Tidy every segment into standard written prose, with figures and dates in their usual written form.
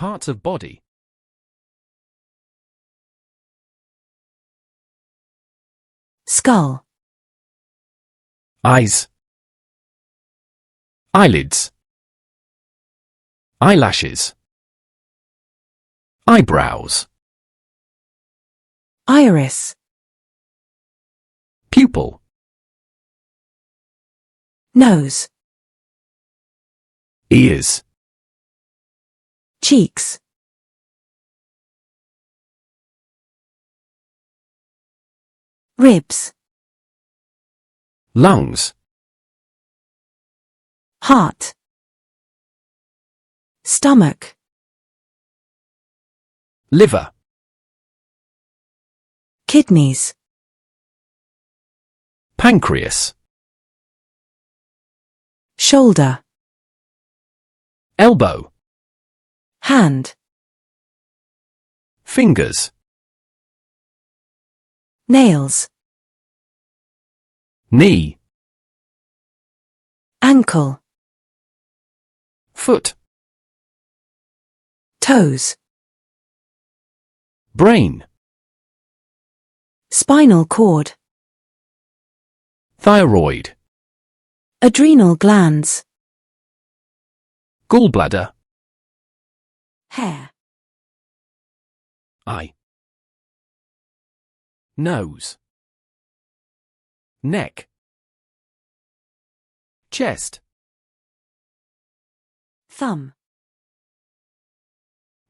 Parts of body. Skull. Eyes. Eyelids. Eyelashes. Eyebrows. Iris. Pupil. Nose. Ears. Cheeks. Ribs. Lungs. Heart. Stomach. Liver. Kidneys. Pancreas. Shoulder. Elbow. Hand. Fingers. Nails. Knee. Ankle. Foot. Toes. Brain. Spinal cord. Thyroid. Adrenal glands. Gallbladder. Hair. Eye. Nose. Neck. Chest. Thumb.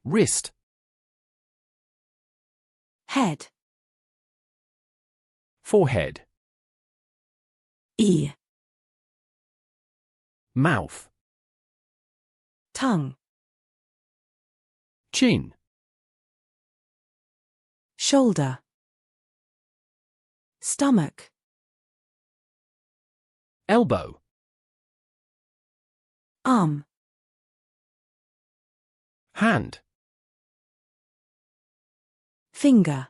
Wrist. Head. Forehead. Ear. Mouth. Tongue. Chin. Shoulder. Stomach. Elbow. Arm. Hand. Finger.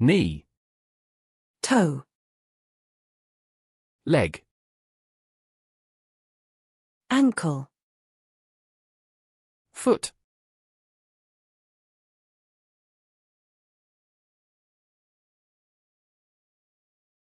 Knee. Toe. Leg. Ankle. Foot.